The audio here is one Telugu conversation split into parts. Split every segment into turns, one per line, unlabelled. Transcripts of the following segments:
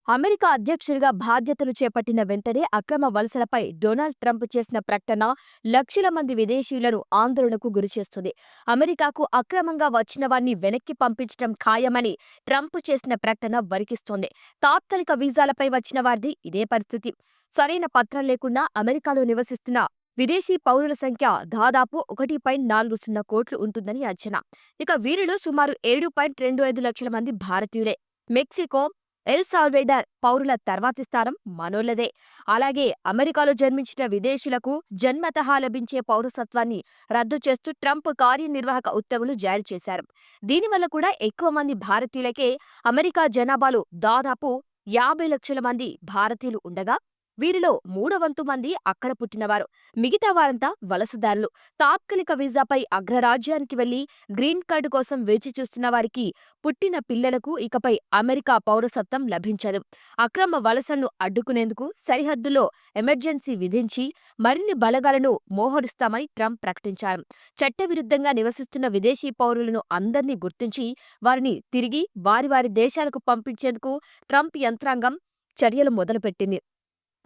అమెరికా అధ్యక్షుడిగా బాధ్యతలు చేపట్టిన వెంటనే అక్రమ వలసలపై డొనాల్డ్ ట్రంప్ చేసిన ప్రకటన లక్షల మంది విదేశీయులను ఆందోళనకు గురిచేస్తుంది. అమెరికాకు అక్రమంగా వచ్చిన వారిని వెనక్కి పంపించడం ఖాయమని ట్రంప్ చేసిన ప్రకటన వణికిస్తోంది. తాత్కాలిక వీసాలపై వచ్చిన వారిది ఇదే పరిస్థితి. సరైన పత్రం లేకుండా అమెరికాలో నివసిస్తున్న విదేశీ పౌరుల సంఖ్య దాదాపు 1.40 కోట్లు ఉంటుందని అంచనా. ఇక వీరిలో సుమారు 7.25 లక్షల మంది భారతీయులే. మెక్సికో, ఎల్ సాల్వేడార్ పౌరుల తర్వాతి స్థానం మనోళ్లదే. అలాగే అమెరికాలో జన్మించిన విదేశీయులకు జన్మతహా లభించే పౌరసత్వాన్ని రద్దు చేస్తూ ట్రంప్ కార్యనిర్వాహక ఉత్తర్వులు జారీ చేశారు. దీనివల్ల కూడా ఎక్కువ మంది భారతీయులకే అమెరికా జనాభాలో దాదాపు 50 లక్షల మంది భారతీయులు ఉండగా వీరిలో మూడవంతు మంది అక్కడ పుట్టినవారు. మిగతా వారంతా వలసదారులు. తాత్కాలిక వీసాపై అగ్రరాజ్యానికి వెళ్లి గ్రీన్ కార్డు కోసం వేచి చూస్తున్న వారికి, పుట్టిన పిల్లలకు ఇకపై అమెరికా పౌరసత్వం లభించదు. అక్రమ వలసలను అడ్డుకునేందుకు సరిహద్దుల్లో ఎమర్జెన్సీ విధించి మరిన్ని బలగాలను మోహరిస్తామని ట్రంప్ ప్రకటించారు. చట్టవిరుద్ధంగా నివసిస్తున్న విదేశీ పౌరులను అందర్నీ గుర్తించి వారిని తిరిగి వారి వారి దేశాలకు పంపించేందుకు ట్రంప్ యంత్రాంగం చర్యలు మొదలుపెట్టింది.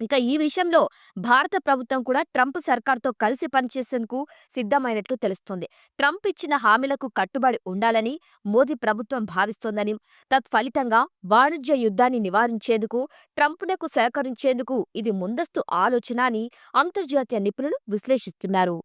ఇక ఈ విషయంలో భారత ప్రభుత్వం కూడా ట్రంప్ సర్కార్తో కలిసి పనిచేసేందుకు సిద్ధమైనట్లు తెలుస్తోంది. ట్రంప్ ఇచ్చిన హామీలకు కట్టుబడి ఉండాలని మోదీ ప్రభుత్వం భావిస్తోందని, తత్ఫలితంగా వాణిజ్య యుద్ధాన్ని నివారించేందుకు ట్రంప్నకు సహకరించేందుకు ఇది ముందస్తు ఆలోచన అని అంతర్జాతీయ నిపుణులు విశ్లేషిస్తున్నారు.